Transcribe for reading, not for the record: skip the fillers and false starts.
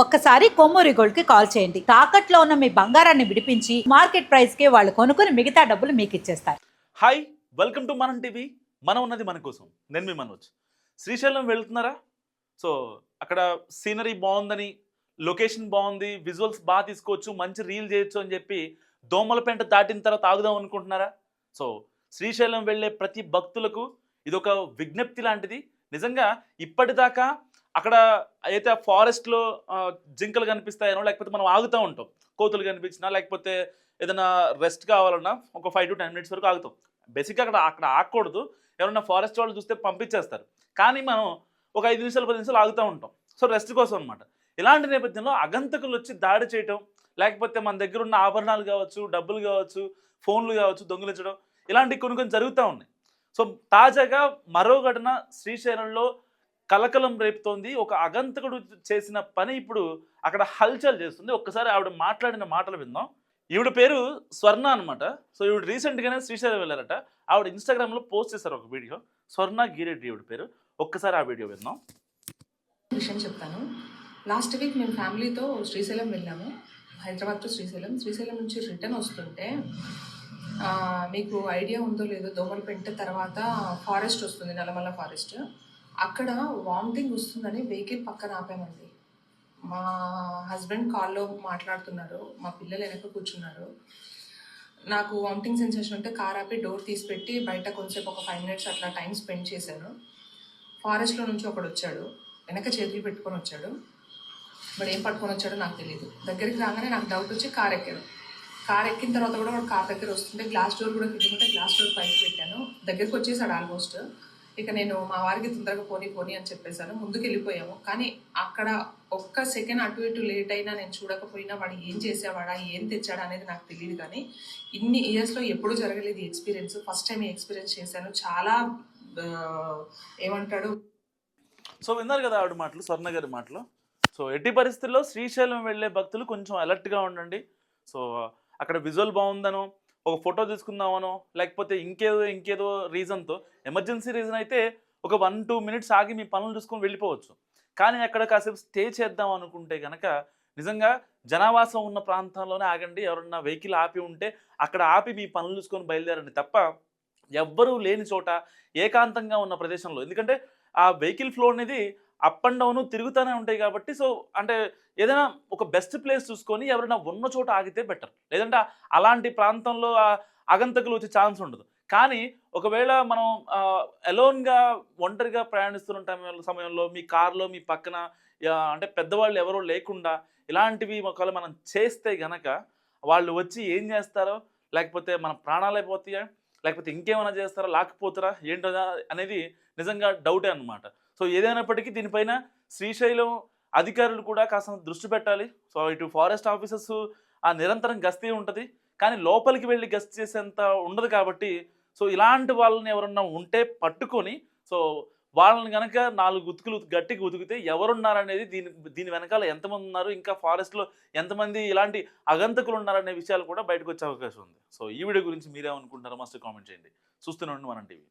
ఒక్కసారి కొమ్మూరి గోల్డ్ కి కాల్ చేయండి. తాకట్లో ఉన్న మీ బంగారాన్ని విడిపించి మార్కెట్ ప్రైస్ కి వాళ్ళు కొనుక్కుని మిగతా డబ్బులు మీకు ఇచ్చేస్తారు. హాయ్, వెల్కమ్ టు మనం టీవీ. మనం ఉన్నది మన కోసం. నేను మీ మనోజ్. శ్రీశైలం వెళ్తున్నారా? సో అక్కడ సీనరీ బాగుందని, లొకేషన్ బాగుంది, విజువల్స్ బాగా తీసుకోవచ్చు, మంచి రీల్ చేయొచ్చు అని చెప్పి దోమలపెంట దాటిన తర్వాత ఆగుదాం అనుకుంటున్నారా? సో శ్రీశైలం వెళ్ళే ప్రతి భక్తులకు ఇదొక విజ్ఞప్తి లాంటిది. నిజంగా ఇప్పటిదాకా అక్కడ అయితే ఆ ఫారెస్ట్లో జింకలు కనిపిస్తాయనో, లేకపోతే మనం ఆగుతూ ఉంటాం, కోతులు కనిపించినా, లేకపోతే ఏదైనా రెస్ట్ కావాలన్నా ఒక 5 to 10 minutes వరకు ఆగుతాం. బేసిక్గా అక్కడ అక్కడ ఆగకూడదు. ఎవరైనా ఫారెస్ట్ వాళ్ళు చూస్తే పంపించేస్తారు. కానీ మనం ఒక 5 నిమిషాలు 10 నిమిషాలు ఆగుతూ ఉంటాం. సో రెస్ట్ కోసం అనమాట. ఇలాంటి నేపథ్యంలో అగంతకులు వచ్చి దాడి చేయటం, లేకపోతే మన దగ్గర ఉన్న ఆభరణాలు కావచ్చు, డబ్బులు కావచ్చు, ఫోన్లు కావచ్చు దొంగిలించడం, ఇలాంటివి కొన్ని జరుగుతూ ఉన్నాయి. సో తాజాగా మరో ఘటన శ్రీశైలంలో కలకలం రేపుతోంది. ఒక అగంతకుడు చేసిన పని ఇప్పుడు అక్కడ హల్చల్ చేస్తుంది. ఒక్కసారి ఆవిడ మాట్లాడిన మాటలు విందాం. ఈవిడ పేరు స్వర్ణ అనమాట. సో ఈవిడ రీసెంట్గానే శ్రీశైలం వెళ్ళారట. ఆవిడ ఇన్స్టాగ్రామ్లో పోస్ట్ చేశారు ఒక వీడియో. స్వర్ణ గిరెడ్డి ఈవిడ పేరు. ఒక్కసారి ఆ వీడియో విందాం. విషయం చెప్తాను. లాస్ట్ వీక్ మేము ఫ్యామిలీతో శ్రీశైలం వెళ్ళాము. హైదరాబాద్ టు శ్రీశైలం నుంచి రిటర్న్ వస్తుంటే మీకు ఐడియా ఉందో లేదో, దోమలపెంట తర్వాత ఫారెస్ట్ వస్తుంది, నల్లమల్ల ఫారెస్ట్. అక్కడ వామిటింగ్ వస్తుందని వెహికల్ పక్కన ఆపామండి. మా హస్బెండ్ కాల్లో మాట్లాడుతున్నారు, మా పిల్లలు వెనక కూర్చున్నారు. నాకు వామిటింగ్ సెన్సేషన్ ఉంటే కార్ ఆపి డోర్ తీసి పెట్టి బయట కొంచెంసేపు ఒక 5 minutes అట్లా టైం స్పెండ్ చేశాను. ఫారెస్ట్లో నుంచి ఒకడు వచ్చాడు, వెనక చేతులు పెట్టుకొని వచ్చాడు. వాడు ఏం పట్టుకొని వచ్చాడో నాకు తెలియదు. దగ్గరికి రాగానే నాకు డౌట్ వచ్చి కార్ ఎక్కాను. కార్ ఎక్కిన తర్వాత కూడా వాడు కార్ దగ్గర వస్తుంటే గ్లాస్ డోర్ కూడా కిందకుంటే గ్లాస్ డోర్ పైకి పెట్టాను. దగ్గరికి వచ్చేసాడు ఆల్మోస్ట్. ఇక నేను మా వారికి తొందరగా పోనీ అని చెప్పేశాను. ముందుకు వెళ్ళిపోయాము. కానీ అక్కడ ఒక్క సెకండ్ అటు ఇటు లేట్ అయినా, నేను చూడకపోయినా వాడు ఏం చేసేవాడా, ఏం తెచ్చాడా అనేది నాకు తెలియదు. కానీ ఇన్ని ఇయర్స్లో ఎప్పుడూ జరగలేదు ఈ ఎక్స్పీరియన్స్. ఫస్ట్ టైం ఈ ఎక్స్పీరియన్స్ చేశాను. చాలా ఏమంటాడు. సో విన్నారు కదా ఆవిడ మాటలు, స్వర్ణ గారి మాటలు. సో ఎట్టి పరిస్థితుల్లో శ్రీశైలం వెళ్ళే భక్తులు కొంచెం అలర్ట్గా ఉండండి. సో అక్కడ విజువల్ బాగుందనో, ఒక ఫోటో తీసుకుందామనో, లేకపోతే ఇంకేదో రీజన్తో, ఎమర్జెన్సీ రీజన్ అయితే ఒక 1-2 minutes ఆగి మీ పనులు చూసుకొని వెళ్ళిపోవచ్చు. కానీ అక్కడ కాసేపు స్టే చేద్దాం అనుకుంటే కనుక నిజంగా జనావాసం ఉన్న ప్రాంతంలోనే ఆగండి. ఎవరన్నా వెహికల్ ఆపి ఉంటే అక్కడ ఆపి మీ పనులు చూసుకొని బయలుదేరండి తప్ప ఎవ్వరూ లేని చోట, ఏకాంతంగా ఉన్న ప్రదేశంలో. ఎందుకంటే ఆ వెహికల్ ఫ్లో అనేది అప్ అండ్ డౌన్ తిరుగుతూనే ఉంటాయి కాబట్టి, సో అంటే ఏదైనా ఒక బెస్ట్ ప్లేస్ చూసుకొని ఎవరైనా ఉన్న చోట ఆగితే బెటర్. లేదంటే అలాంటి ప్రాంతంలో అగంతకులు వచ్చే ఛాన్స్ ఉండదు. కానీ ఒకవేళ మనం అలోన్గా ఒంటరిగా ప్రయాణిస్తున్న సమయంలో మీ కార్లో మీ పక్కన అంటే పెద్దవాళ్ళు ఎవరో లేకుండా ఇలాంటివి ఒకవేళ మనం చేస్తే గనక వాళ్ళు వచ్చి ఏం చేస్తారో, లేకపోతే మన ప్రాణాలు అయిపోతాయా, లేకపోతే ఇంకేమైనా చేస్తారా, లాక్కుపోతారా ఏంటో అనేది నిజంగా డౌటే అనమాట. సో ఏదైనప్పటికీ దీనిపైన శ్రీశైలం అధికారులు కూడా కాస్త దృష్టి పెట్టాలి. సో ఇటు ఫారెస్ట్ ఆఫీసర్స్ నిరంతరం గస్తీ ఉంటుంది, కానీ లోపలికి వెళ్ళి గస్తీ చేసేంత ఉండదు కాబట్టి, సో ఇలాంటి వాళ్ళని ఎవరన్నా ఉంటే పట్టుకొని, సో వాళ్ళని కనుక 4 గుతుకులు గట్టిగా ఉతికితే ఎవరున్నారనేది, దీని వెనకాల ఎంతమంది ఉన్నారు, ఇంకా ఫారెస్ట్లో ఎంతమంది ఇలాంటి అగంతకులు ఉన్నారనే విషయాలు కూడా బయటకు వచ్చే అవకాశం ఉంది. సో ఈ వీడియో గురించి మీరేమనుకుంటారో మస్ట్ కామెంట్ చేయండి. చూస్తూనే ఉండండి మనం టీవీ.